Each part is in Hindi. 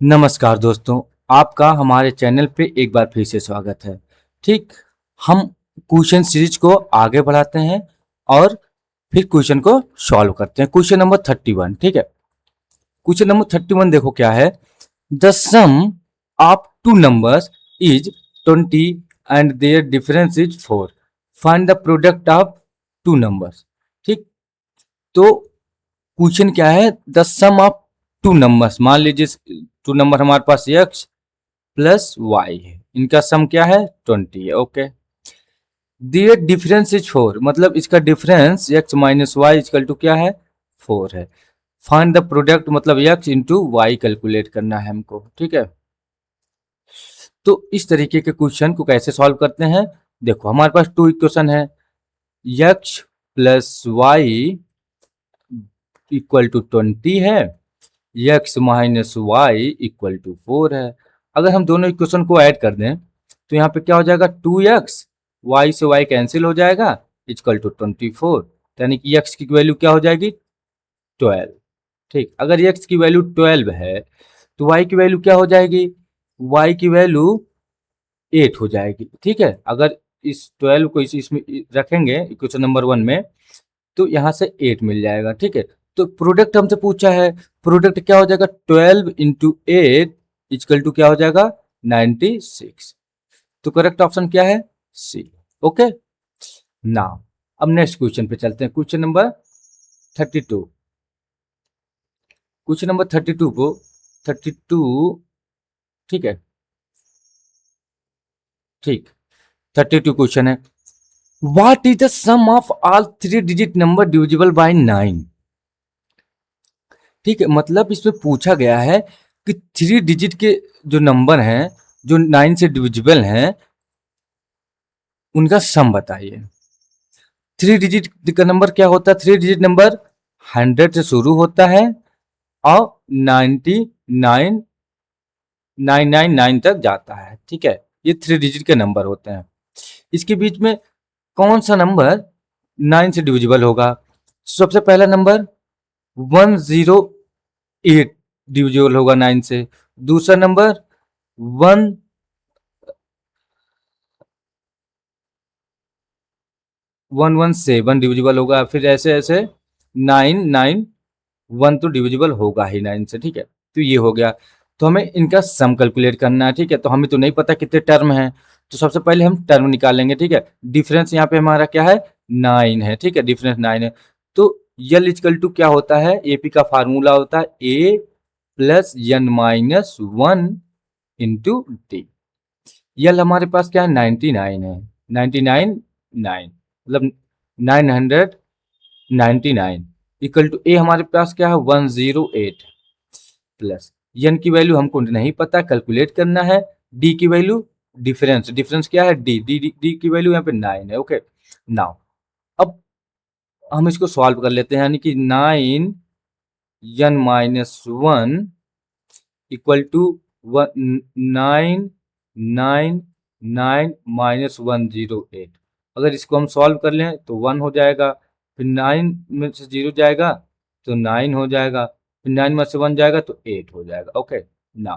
नमस्कार दोस्तों, आपका हमारे चैनल पे एक बार फिर से स्वागत है। ठीक, हम क्वेश्चन सीरीज को आगे बढ़ाते हैं और फिर क्वेश्चन को सॉल्व करते हैं। क्वेश्चन नंबर 31, ठीक है। क्वेश्चन नंबर 31 देखो क्या है। The sum of two numbers is 20 and their difference is 4। Find the product of two numbers. ठीक, तो क्वेश्चन क्या है, the sum of two numbers. मान लीजिए टू नंबर हमारे पास x प्लस वाई है, इनका सम क्या है 20 है। ओके, दियर डिफरेंस इज 4, मतलब इसका difference x minus y equal to क्या है 4 है। फाइंड द प्रोडक्ट, मतलब x इंटू वाई कैलकुलेट करना है हमको। ठीक है, तो इस तरीके के क्वेश्चन को कैसे सॉल्व करते हैं, देखो हमारे पास टू इक्वेशन है, x plus y equal to 20 है, x minus y equal to 4 है। अगर हम दोनों इक्वेशन को ऐड कर दें तो यहाँ पे क्या हो जाएगा, 2x, y से y कैंसिल हो जाएगा, इक्वल टू 24, यानी कि x की वैल्यू क्या हो जाएगी 12। ठीक, अगर x की वैल्यू 12 है तो y की वैल्यू क्या हो जाएगी, y की वैल्यू 8 हो जाएगी। ठीक है, अगर इस 12 को इसमें रखेंगे इक्वेशन नंबर 1 में तो यहाँ से 8 मिल जाएगा। ठीक है, तो प्रोडक्ट हमसे पूछा है, प्रोडक्ट क्या हो जाएगा 12 इंटू 8 इजकल टू क्या हो जाएगा 96। तो करेक्ट ऑप्शन क्या है, सी। ओके, नाउ अब नेक्स्ट क्वेश्चन पे चलते हैं। क्वेश्चन नंबर 32, क्वेश्चन नंबर 32 को 32, ठीक है, ठीक, 32 क्वेश्चन है, what is the sum of all three digit number divisible by 9। ठीक है, मतलब इसमें पूछा गया है कि थ्री डिजिट के जो नंबर हैं जो 9 से डिविजिबल हैं उनका सम बताइए। थ्री डिजिट का नंबर क्या होता है, थ्री डिजिट नंबर 100 से शुरू होता है और 99 999 तक जाता है। ठीक है, ये थ्री डिजिट के नंबर होते हैं। इसके बीच में कौन सा नंबर 9 से डिविजिबल होगा, सबसे पहला नंबर 108 डिविजिबल होगा 9 से, दूसरा नंबर 117 डिविजिबल होगा, फिर ऐसे ऐसे 991 तो डिविजिबल होगा ही 9 से। ठीक है, तो ये हो गया, तो हमें इनका सम कैलकुलेट करना है। ठीक है, तो हमें तो नहीं पता कितने टर्म हैं, तो सबसे पहले हम टर्म निकालेंगे। ठीक है, डिफरेंस यहाँ पे हमारा क्या है 9 है। ठीक है, डिफरेंस 9 है, तो यल इजकल टू क्या होता है, एपी का फार्मूला होता है A plus N minus 1 into T. यल हमारे पास क्या है 99 है, 99 9, मतलब 999 इक्वल टू ए हमारे पास क्या है 108 प्लस एन की वैल्यू हमको नहीं पता, कैलकुलेट करना है। डी की वैल्यू, डिफरेंस, डिफरेंस क्या है डी, डी की वैल्यू यहाँ पे 9 है। ओके, नाउ अब हम इसको सॉल्व कर लेते हैं, यानी कि 9 n minus 1 equal to 999 minus 108। अगर इसको हम सॉल्व कर लें तो 1 हो जाएगा, फिर 9 में से 0 जाएगा तो 9 हो जाएगा, फिर 9 में से 1 जाएगा तो 8 हो जाएगा। ओके, ना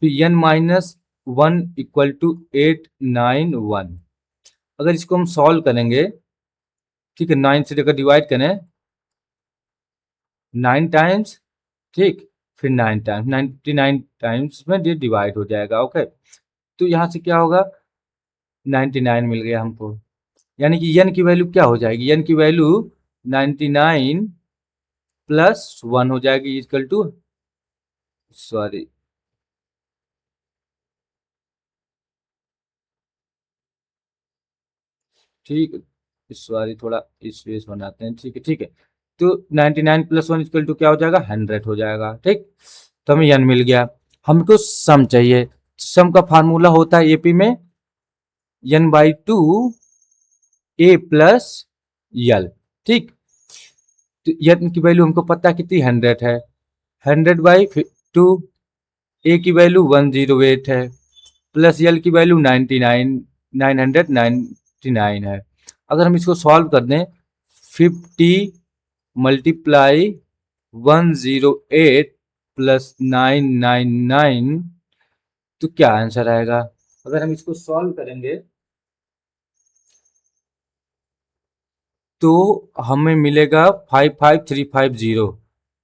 फिर n माइनस 1 इक्वल टू 891। अगर इसको हम सॉल्व करेंगे, ठीक है, 9 से अगर डिवाइड करें 9 टाइम्स, ठीक, फिर 9 टाइम्स, 99 टाइम्स में ये डिवाइड हो जाएगा। ओके, तो यहाँ से क्या होगा 99 मिल गया हमको, यानी कि n की वैल्यू क्या हो जाएगी, n की वैल्यू 99 प्लस 1 हो जाएगी इक्वल टू, सॉरी, ठीक, सॉरी थोड़ा स्पेस बनाते हैं। ठीक है, ठीक है, तो 99 प्लस 1 इक्वल टू क्या हो जाएगा 100 हो जाएगा। ठीक, तो हमें n मिल गया, हमको सम चाहिए। सम का फार्मूला होता है एपी में n/2 ए प्लस यल। ठीक, तो n की वैल्यू हमको पता है कितनी 100 है, 100/2, ए की वैल्यू 108 है प्लस यल की वैल्यू 99 999 है। अगर हम इसको सॉल्व कर दें 50 मल्टीप्लाई 108 प्लस 999, तो क्या आंसर आएगा? अगर हम इसको सॉल्व करेंगे तो हमें मिलेगा 55350,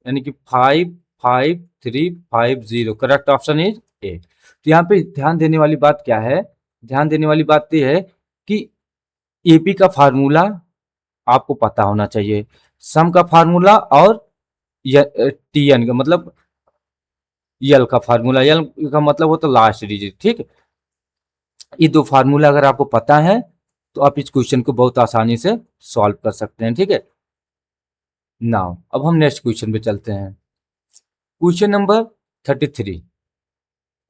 यानी कि 55350। Correct option is a. तो यहाँ पे ध्यान देने वाली बात क्या है? ध्यान देने वाली बात ये है कि एपी का फार्मूला आपको पता होना चाहिए, सम का फार्मूला और टीएन का मतलब यल का फार्मूला, यल का मतलब होता है लास्ट डिजिट। ठीक, ये दो फार्मूला अगर आपको पता है तो आप इस क्वेश्चन को बहुत आसानी से सॉल्व कर सकते हैं। ठीक है, नाउ अब हम नेक्स्ट क्वेश्चन पे चलते हैं। Question number 33।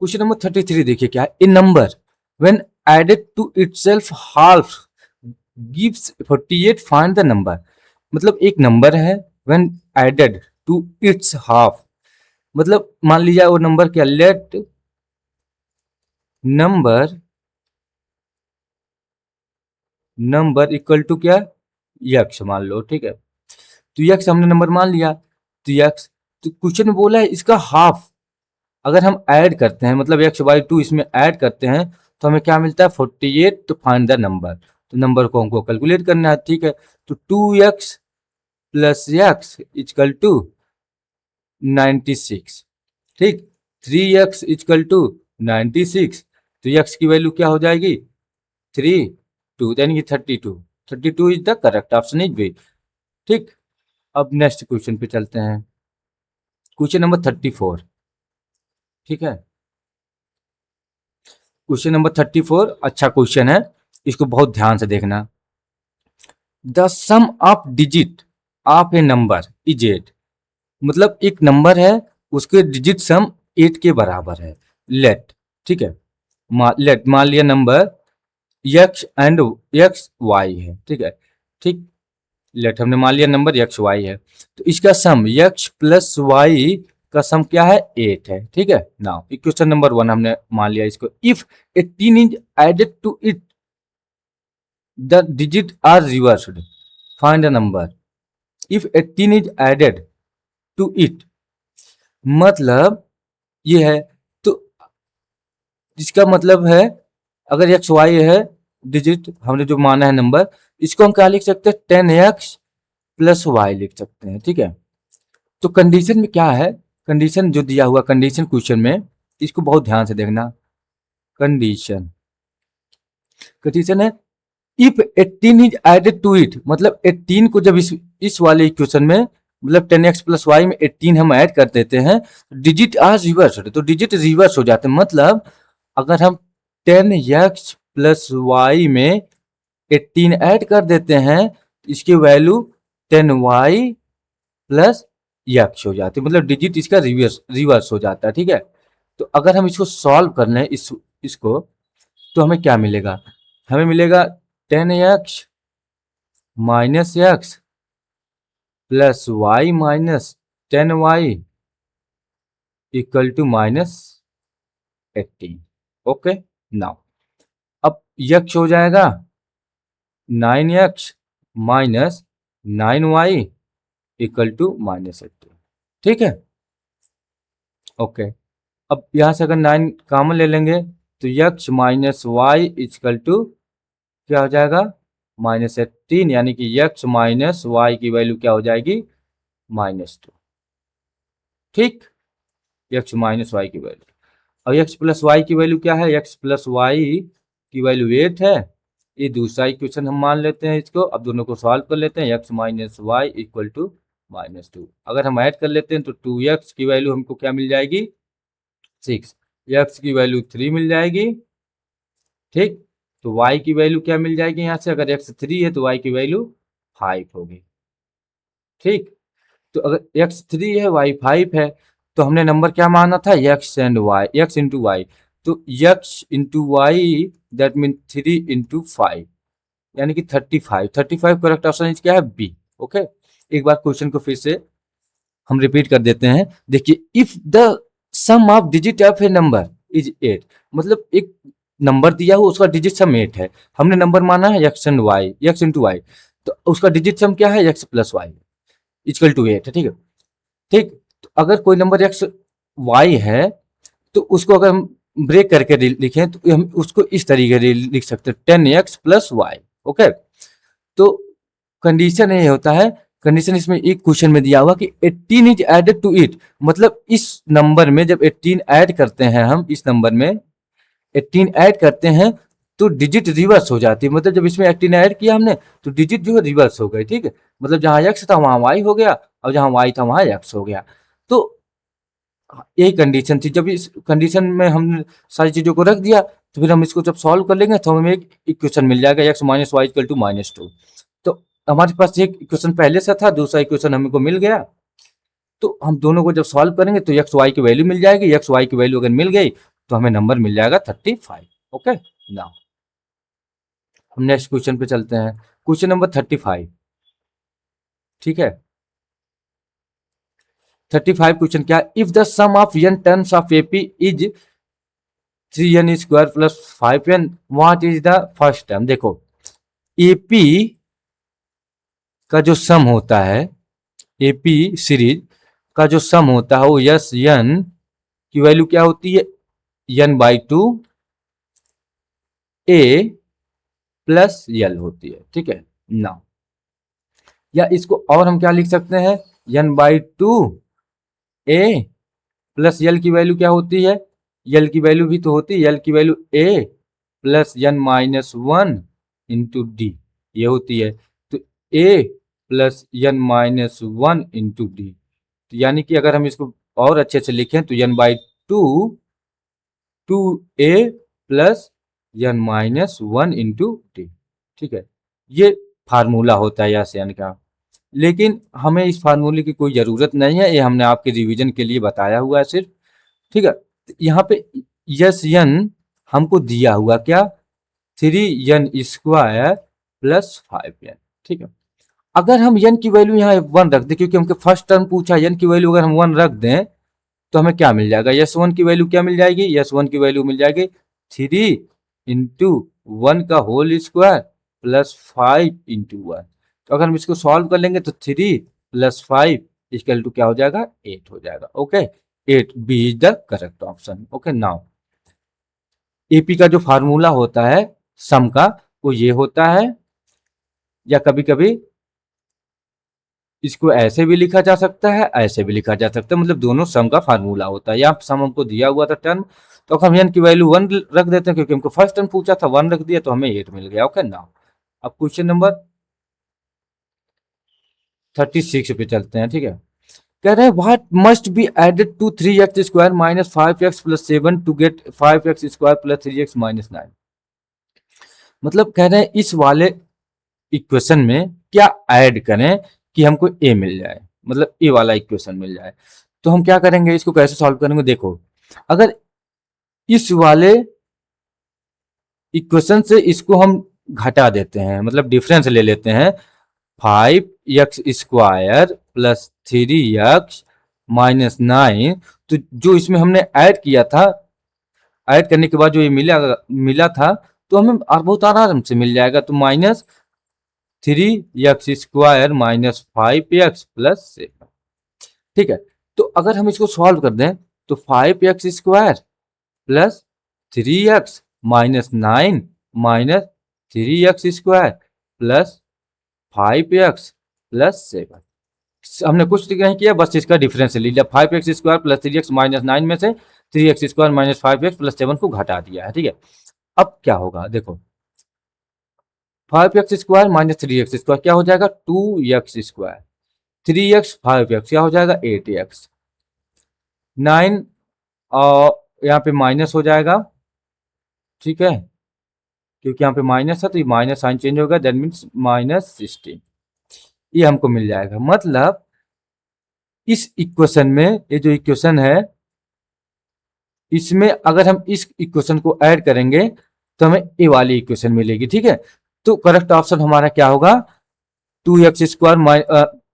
क्वेश्चन नंबर 33 देखिए क्या है। A number when added to itself half gives 48, find the number. मतलब एक नंबर है, when added to its half, मतलब मान लीजिए वो नंबर क्या, लेट नंबर इक्वल टू क्या, यक्स मान लो। ठीक है, तो यक्स हमने नंबर मान लिया, तो यक्स, तो क्वेश्चन में बोला है इसका हाफ अगर हम ऐड करते हैं, मतलब एक्स बाई टू इसमें ऐड करते हैं तो हमें क्या मिलता है 48, तो फाइंड द नंबर। तो नंबर को हमको कैलकुलेट करना है। ठीक है, तो 2x plus x equal to 96। ठीक, 3x इक्वल टू 96, तो x की वैल्यू क्या हो जाएगी 3 2, यानी कि 32। 32 is the correct option is b. ठीक, अब नेक्स्ट क्वेश्चन पे चलते हैं। Question number 34। ठीक है, क्वेश्चन नंबर 34 अच्छा क्वेश्चन है, इसको बहुत ध्यान से देखना। The sum of digit of a number is 8, मतलब एक नंबर है उसके डिजिट सम 8 के बराबर है। लेट, ठीक है, लेट मान लिया number x and x y है। ठीक है, ठीक, लेट हमने मान लिया नंबर x y है, तो इसका सम x प्लस y का सम क्या है 8 है। ठीक है, नाउ क्वेश्चन नंबर 1 हमने मान लिया इसको। If 18 is added to it the digit are reversed, find the number. If 18 is added to it, मतलब ये है, तो इसका मतलब है अगर एक्स वाई है डिजिट हमने जो माना है नंबर, इसको हम क्या लिख सकते हैं 10x प्लस वाई लिख सकते हैं। ठीक है, तो कंडीशन में क्या है, कंडीशन जो दिया हुआ कंडीशन क्वेश्चन में, इसको बहुत ध्यान से देखना। कंडीशन कंडीशन है if 18 is added to it, मतलब 18 को जब इस वाले इक्वेशन में, मतलब 10x प्लस वाई में 18 हम ऐड कर देते हैं, डिजिट आर रिवर्स, तो डिजिट रिवर्स हो जाते हैं। मतलब अगर हम 10x प्लस वाई में 18 ऐड कर देते हैं, इसकी वैल्यू 10y प्लस x हो जाती है, मतलब डिजिट इसका रिवर्स हो जाता है। ठीक है, तो अगर हम इसको सॉल्व कर लें इसको, तो हमें क्या मिलेगा, हमें मिलेगा 10x minus x plus y minus 10y equal to minus 18। Okay, now अब यक्स हो जाएगा 9x minus 9y equal to minus 18। ठीक है, ओके, अब यहां से अगर 9 कॉमन ले लेंगे तो x minus y equal to क्या हो जाएगा माइनस 18, यानी कि x माइनस वाई की वैल्यू क्या हो जाएगी -2। ठीक, x माइनस वाई की वैल्यू, और x प्लस वाई की वैल्यू क्या है, x प्लस वाई की वैल्यू 8 है। ये दूसरा इक्वेशन हम मान लेते हैं इसको, अब दोनों को सॉल्व कर लेते हैं। x minus y equal to -2, अगर हम ऐड कर लेते हैं तो 2x की वैल्यू हमको क्या मिल जाएगी 6, x की वैल्यू 3 मिल जाएगी। ठीक, तो y की वैल्यू क्या मिल जाएगी यहाँ से, अगर x 3 है तो y की वैल्यू 5 होगी। ठीक, तो अगर x 3 है y 5 है, तो हमने नंबर क्या माना था x and y, x into y, तो x into y that mean 3 into 5, यानी कि 35। 35 करेक्ट ऑप्शन क्या है बी। ओके, एक बार क्वेश्चन को फिर से हम रिपीट कर देते हैं। देखिए, if the sum of digit of a number is 8, मतलब एक नंबर दिया हुआ उसका डिजिट सम 8 है, हमने नंबर माना है x and y, x into y, तो उसका डिजिट सम क्या है x plus y equal to 8 है। ठीक है, ठीक, तो अगर कोई नंबर x y है, तो उसको अगर हम ब्रेक करके लिखें तो हम उसको इस तरीके से लिख सकते हैं 10x प्लस वाई। ओके, तो कंडीशन ये होता है, कंडीशन इसमें एक क्वेश्चन में दिया हुआ कि 18 इज एडेड टू इट, मतलब इस नंबर में जब 18 ऐड करते हैं, हम इस नंबर में 18 ऐड करते हैं तो डिजिट रिवर्स हो जाती है। मतलब जब इसमें 18 ऐड किया हमने तो डिजिट जो है रिवर्स हो गई। ठीक है, मतलब जहां x था वहां y हो गया और जहां y था वहां x हो गया। तो यही कंडीशन थी। जब इस कंडीशन में हमने सारी चीजों को रख दिया तो फिर हम इसको जब सॉल्व कर लेंगे तो हमें एक इक्वेशन मिल जाएगा x minus y equal to -2। तो हमारे पास एक इक्वेशन पहले से था, दूसरा इक्वेशन हमको मिल गया। तो हम दोनों को जब सॉल्व करेंगे तो एक्स वाई की वैल्यू मिल जाएगी। एक्स वाई की वैल्यू अगर मिल गई तो हमें नंबर मिल जाएगा 35। ओके, नाउ हम नेक्स्ट क्वेश्चन पे चलते हैं। Question number 35। ठीक है, 35 क्वेश्चन क्या, if the sum of n terms of AP is 3n square plus 5n, what is the first term. देखो, एपी का जो सम होता है, एपी सीरीज का जो सम होता है वो यस एन की वैल्यू क्या होती है, n/2 ए प्लस यल होती है। ठीक है ना, या इसको और हम क्या लिख सकते हैं, n/2 ए प्लस यल की वैल्यू क्या होती है, यल की वैल्यू भी तो होती है, यल की वैल्यू ए प्लस n-1 इंटू डी ये होती है। तो ए प्लस n-1 इंटू डी, तो यानी कि अगर हम इसको और अच्छे से लिखें तो n/2 2a plus n-1 into D. ठीक है, ये फार्मूला होता है यस एन का, लेकिन हमें इस फार्मूले की कोई ज़रूरत नहीं है, ये हमने आपके रिवीजन के लिए बताया हुआ है सिर्फ। ठीक है, तो यहाँ पे यस एन हमको दिया हुआ क्या, 3n स्क्वायर प्लस 5n। ठीक है, अगर हम n की वैल्यू यहाँ 1 रख दें, क्योंकि हमको फर्स्ट टर्म पूछा, n की वैल्यू अगर हम 1 रख दें तो हमें क्या मिल जाएगा, s1 की वैल्यू क्या मिल जाएगी, s1 की वैल्यू मिल जाएगी 3 इंटू 1 का होल स्क्वायर प्लस 5 इंटू 1। तो अगर हम इसको सॉल्व कर लेंगे तो 3 प्लस 5 इक्वल टू क्या हो जाएगा, 8 हो जाएगा। Okay, 8 b is the correct option. Okay, now AP का जो फार्मूला होता है सम का वो ये होता है, या कभी कभी इसको ऐसे भी लिखा जा सकता है, ऐसे भी लिखा जा सकता है, मतलब दोनों सम का फार्मूला होता है। यहाँ सम हमको दिया हुआ था टर्म, तो हम n की वैल्यू 1 रख देते हैं, क्योंकि हमको फर्स्ट टर्म पूछा था, 1 रख दिया तो हमें 8 मिल गया। ओके, नाउ अब क्वेश्चन नंबर 36 पे चलते हैं। ठीक है, कह रहे हैं what must be added to 3x square minus 5x plus 7 to get 5x square plus 3x minus 9। मतलब कह रहे हैं इस वाले इक्वेशन में क्या ऐड करें कि हमको ए मिल जाए, मतलब ए वाला इक्वेशन मिल जाए। तो हम क्या करेंगे, इसको कैसे सॉल्व करेंगे, देखो अगर इस वाले इक्वेशन से इसको हम घटा देते हैं, मतलब डिफरेंस ले लेते हैं, 5x square plus 3x minus 9, तो जो इसमें हमने ऐड किया था, ऐड करने के बाद जो ये मिला था तो हमें बहुत आराम से मिल जाएगा। तो minus 3x square minus 5x plus 7। ठीक है, तो अगर हम इसको सॉल्व कर दें तो 5x square plus 3x minus 9 minus 3x square plus 5x plus 7। हमने कुछ नहीं किया, बस इसका डिफरेंस ले लिया, 5x square plus 3x minus 9 में से 3x square minus 5x plus 7 को घटा दिया है। ठीक है, अब क्या होगा, देखो 5x square minus 3x square क्या हो जाएगा, 2x स्क्वायर, 3x 5x क्या हो जाएगा 8x, 9 और यहाँ पे माइनस हो जाएगा। ठीक है, क्योंकि यहाँ पे माइनस है तो ये माइनस साइन चेंज होगा, दैट मीन्स माइनस 16, ये हमको मिल जाएगा। मतलब इस इक्वेशन में, ये जो इक्वेशन है इसमें अगर हम इस इक्वेशन को ऐड करेंगे तो हमें ए वाली इक्वेशन मिलेगी। ठीक है, तो करेक्ट ऑप्शन हमारा क्या होगा, 2x square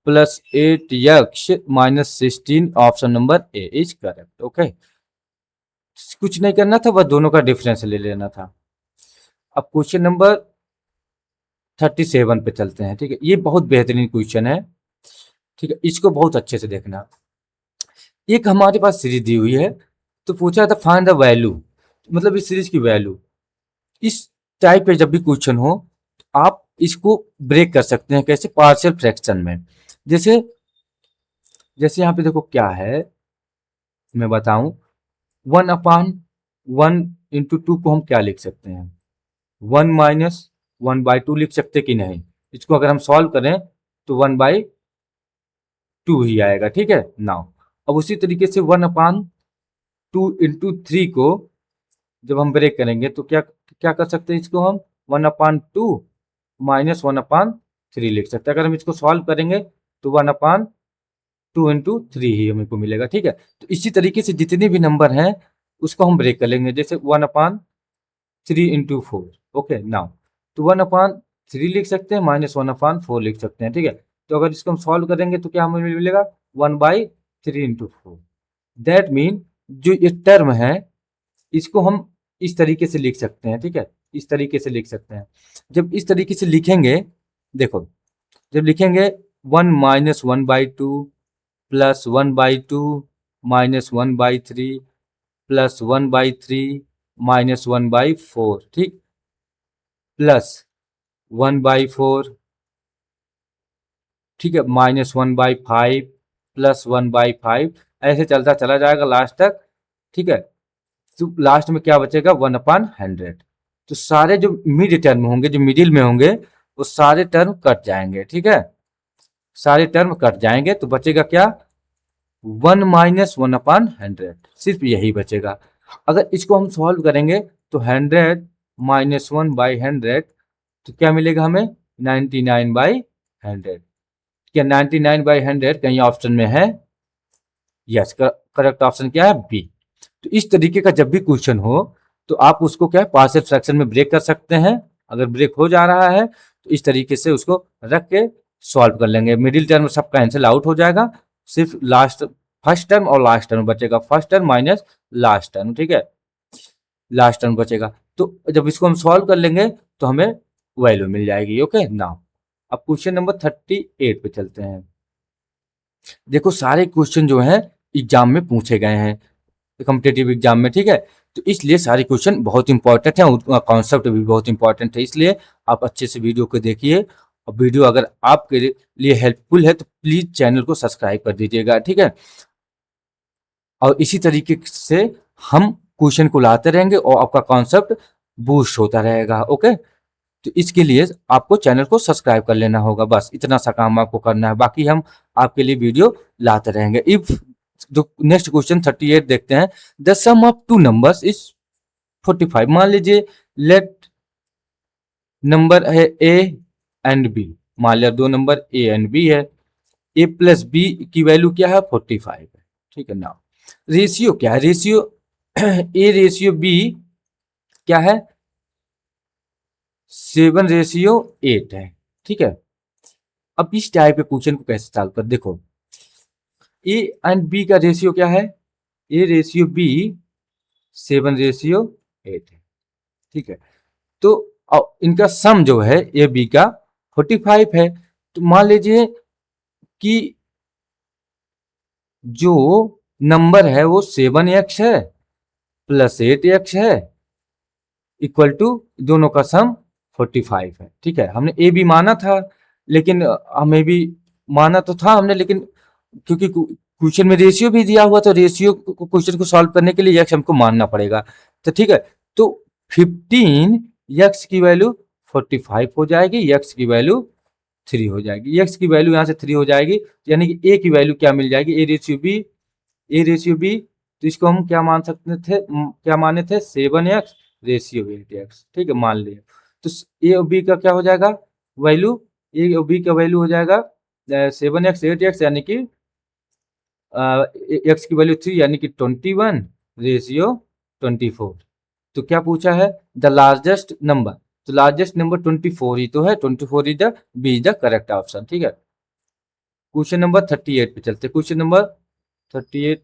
plus 8x minus 16, option number A is correct. Okay, कुछ नहीं करना था, बस दोनों का डिफरेंस ले लेना था। अब क्वेश्चन नंबर 37 पे चलते हैं। ठीक है, ये बहुत बेहतरीन क्वेश्चन है। ठीक है, इसको बहुत अच्छे से देखना। एक हमारे पास सीरीज दी हुई है, तो पूछा था फाइंड द वैल्यू, मतलब इस सीरीज की वैल्यू। इस टाइप पे जब भी क्वेश्चन हो तो आप इसको ब्रेक कर सकते हैं, कैसे, पार्शियल फ्रैक्शन में। जैसे जैसे यहाँ पे देखो क्या है, मैं बताऊं, 1/1 × 2 को हम क्या लिख सकते हैं, 1 - 1/2 लिख सकते कि नहीं। इसको अगर हम सॉल्व करें तो 1/2 ही आएगा, ठीक है नाउ। अब उसी तरीके से 1/2 × 3 को जब हम ब्रेक करेंगे तो क्या क्या कर सकते हैं, इसको हम 1/2 - 1/3 लिख सकते हैं। अगर हम इसको सॉल्व करेंगे तो 1/2 × 3 ही हमको मिलेगा, ठीक है। तो इसी तरीके से जितने भी नंबर हैं उसको हम ब्रेक कर लेंगे, जैसे 1/3 × 4, ओके नाउ। तो 1/3 लिख सकते हैं, -1/4 लिख सकते हैं, ठीक है। तो अगर इसको हम सॉल्व करेंगे तो क्या हमें मिलेगा, 1/3 × 4। दैट मीन जो ये टर्म है इसको हम इस तरीके से लिख सकते हैं, ठीक है, इस तरीके से लिख सकते हैं। जब इस तरीके से लिखेंगे, देखो, जब लिखेंगे 1 - 1/2 प्लस 1/2 -1/3 प्लस 1/3 -1/4, ठीक, प्लस 1/4, ठीक है, -1/5 प्लस 1/5, ऐसे चलता चला जाएगा लास्ट तक, ठीक है। तो लास्ट में क्या बचेगा, 1/100। तो सारे जो मिड टर्म होंगे, जो मिडिल में होंगे, वो सारे टर्म कट जाएंगे, ठीक है, सारे टर्म कट जाएंगे, तो बचेगा क्या, 1 - 1/100, सिर्फ यही बचेगा। अगर इसको हम सॉल्व करेंगे तो 100 - 1/100, तो क्या मिलेगा हमें, 99/100। क्या 99/100 कहीं ऑप्शन में है, यस, करेक्ट ऑप्शन क्या है, बी। तो इस तरीके का जब भी क्वेश्चन हो तो आप उसको क्या है, पार्शियल फ्रैक्शन में ब्रेक कर सकते हैं। अगर ब्रेक हो जा रहा है तो इस तरीके से उसको रख के सॉल्व कर लेंगे, मिडिल टर्म सब कैंसिल आउट हो जाएगा, सिर्फ लास्ट, फर्स्ट टर्म और लास्ट टर्म बचेगा, first term minus last term, ठीक है, लास्ट टर्म बचेगा। तो जब इसको हम सॉल्व कर लेंगे तो हमें वैल्यू मिल जाएगी, ओके नाउ। अब क्वेश्चन नंबर 38 पे चलते हैं। देखो सारे क्वेश्चन जो हैं एग्जाम में पूछे गए हैं, कॉम्पिटेटिव एग्जाम में, ठीक है। तो इसलिए सारे क्वेश्चन बहुत इंपॉर्टेंट है, उनका कॉन्सेप्ट भी बहुत इंपॉर्टेंट है, इसलिए आप अच्छे से वीडियो को देखिए। और वीडियो अगर आपके लिए हेल्पफुल है तो प्लीज चैनल को सब्सक्राइब कर दीजिएगा, ठीक है। और इसी तरीके से हम क्वेश्चन को लाते रहेंगे और आपका कॉन्सेप्ट बूस्ट होता रहेगा, ओके। तो इसके लिए आपको चैनल को सब्सक्राइब कर लेना होगा, बस इतना सा काम आपको करना है, बाकी हम आपके लिए वीडियो लाते रहेंगे। इफ जो नेक्स्ट क्वेश्चन 38 देखते हैं, the sum of two numbers is 45। मान लीजिए लेट नंबर है ए एंड बी, मान लिया दो नंबर ए एंड बी है, ए प्लस बी की वैल्यू क्या है, 45 है, ठीक है ना। रेशियो क्या है, रेशियो ए रेशियो बी क्या है, 7:8 है, ठीक है। अब इस टाइप के क्वेश्चन को कैसे सॉल्व कर, देखो ए एंड बी का रेशियो क्या है, ए रेशियो बी 7:8 है, ठीक है। तो इनका सम जो है ए बी का 45 है। तो मान लीजिए कि जो नंबर है वो 7x है प्लस 8x है, इक्वल टू दोनों का सम 45 है, ठीक है। हमने ए बी माना था, लेकिन हमें भी माना तो था हमने, लेकिन क्योंकि क्वेश्चन में रेशियो भी दिया हुआ, तो रेशियो क्वेश्चन को सॉल्व करने के लिए यक्स हमको मानना पड़ेगा, तो ठीक है। तो 15 यक्स की वैल्यू 45 हो जाएगी, यक्स की वैल्यू 3 हो जाएगी, यक्स की वैल्यू यहाँ से 3 हो जाएगी, यानी कि ए की वैल्यू क्या मिल जाएगी, a ratio b, a ratio b. तो इसको हम क्या मान सकते थे, क्या माने थे, 7x रेशियो 8x, ठीक है, मान लिया। तो ए और बी का क्या हो जाएगा वैल्यू, ए और बी का वैल्यू हो जाएगा 7x 8x, यानी कि एक्स की वैल्यू 3, यानी कि 21 रेशियो 24। तो क्या पूछा है, द लार्जेस्ट नंबर, तो लार्जेस्ट नंबर 24 ही तो है, 24 is the b is the correct option, ठीक है। क्वेश्चन नंबर 38 पे चलते हैं, क्वेश्चन नंबर 38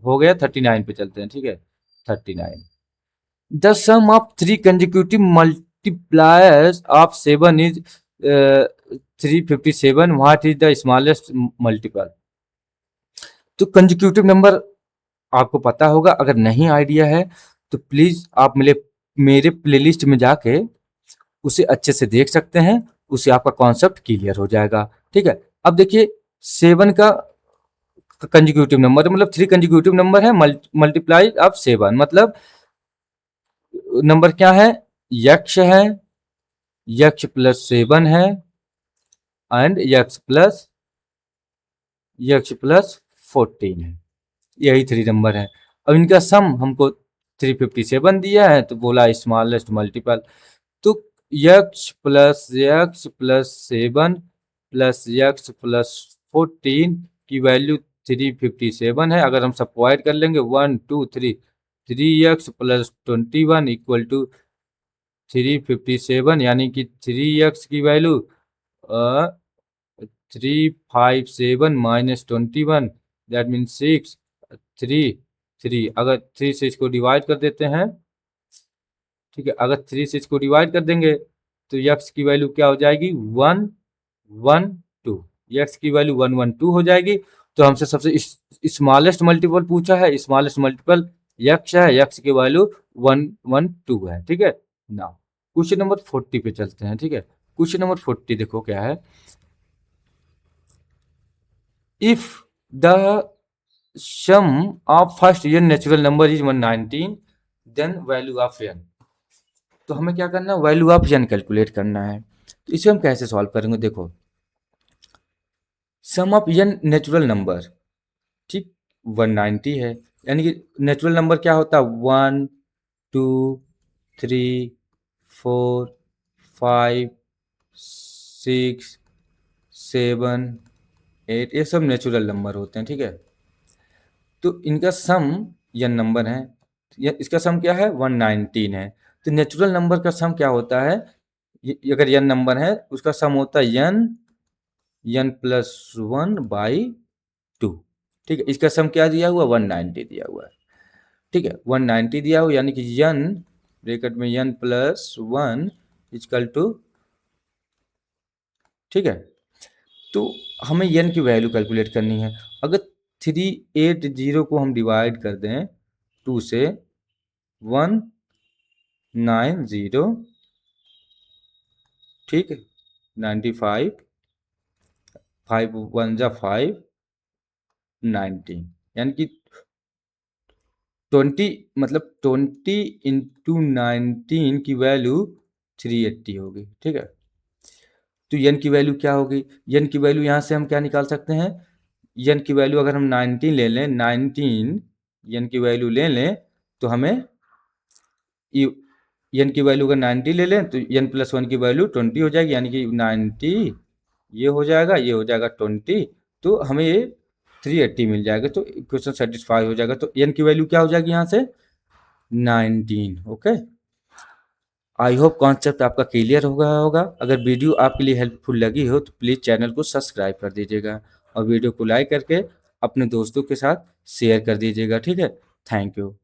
हो गया, 39 पे चलते हैं, ठीक है। 39, the sum of 3 consecutive multipliers of 7 is 357, what is the smallest multiple. तो कंजिक्यूटिव नंबर आपको पता होगा, अगर नहीं आइडिया है तो प्लीज आप मेरे प्लेलिस्ट में जाके उसे अच्छे से देख सकते हैं, उससे आपका कॉन्सेप्ट क्लियर हो जाएगा। ठीक है, अब देखिए 7 का कंजिक्यूटिव नंबर मतलब 3 कंजिक्यूटिव नंबर है, मल्टीप्लाई ऑफ 7 मतलब नंबर क्या है, यक्ष है, यक्ष प्लस 7 है एंड यक्ष प्लस 14 है, यही 3 नंबर है। अब इनका सम हमको 357 दिया है, तो बोला स्मॉलेस्ट मल्टीपल, तो यक्ष प्लस 7 प्लस यक्ष प्लस 14 की वैल्यू 357 है। अगर हम सबट्रैक्ट कर लेंगे 1 2 3, 3x प्लस 21 इक्वल टू 357, यानी कि 3x की वैल्यू 357 माइनस 21 दैट मीन 6 3 अगर 3 से इसको डिवाइड कर देते हैं, ठीक है, अगर 3 से इसको डिवाइड कर देंगे तो यक्स की वैल्यू क्या हो जाएगी 112, यक्स की वैल्यू 112 हो जाएगी। तो हमसे सबसे स्मॉलेस्ट मल्टीपल पूछा है, स्मॉलेस्ट मल्टीपल यक्स है, यक्स की वैल्यू 112 है। ठीक है ना, क्वेश्चन नंबर 40 पे चलते हैं। ठीक है, क्वेश्चन नंबर 40 देखो क्या है, if the sum of first n natural number is 119 then value of n। तो हमें क्या करना है, वैल्यू ऑफ n कैलकुलेट करना है। तो इसे हम कैसे सॉल्व करेंगे, देखो सम ऑफ n नेचुरल नंबर, ठीक 190 है, यानी कि नेचुरल नंबर क्या होता है 1 2 3 4 5 6 7 8, ये सब नेचुरल नंबर होते हैं। ठीक है, तो इनका सम n नंबर है, इसका सम क्या है 119 है। तो नेचुरल नंबर का सम क्या होता है, अगर n नंबर है उसका सम होता है n प्लस 1/2। ठीक है, इसका सम क्या दिया हुआ 190 दिया हुआ है। ठीक है, 190 दिया हुआ, यानी कि n ब्रैकेट में n प्लस 1 इक्वल टू, ठीक है, तो हमें n की वैल्यू कैलकुलेट करनी है। अगर 380 को हम डिवाइड कर दें 2 से 190, ठीक है 95, 5 1 जा 5 19, यानी कि 20 मतलब 20 इंटू 19 की वैल्यू 380 होगी। ठीक है, तो n की वैल्यू क्या होगी, n की वैल्यू यहाँ से हम क्या निकाल सकते हैं, n की वैल्यू अगर हम 19 ले लें, 19 n की वैल्यू ले लें तो हमें n की वैल्यू अगर 90 ले लें तो n प्लस 1 की वैल्यू 20 हो जाएगी, यानी कि 90 ये हो जाएगा, ये हो जाएगा 20, तो हमें ये 380 मिल जाएगा। तो इक्वेशन सेटिस्फाई हो जाएगा। तो n की वैल्यू क्या हो जाएगी यहाँ से 19। ओके, आई होप कॉन्सेप्ट आपका क्लियर होगा। अगर वीडियो आपके लिए हेल्पफुल लगी हो तो प्लीज़ चैनल को सब्सक्राइब कर दीजिएगा और वीडियो को लाइक करके अपने दोस्तों के साथ शेयर कर दीजिएगा। ठीक है, थैंक यू।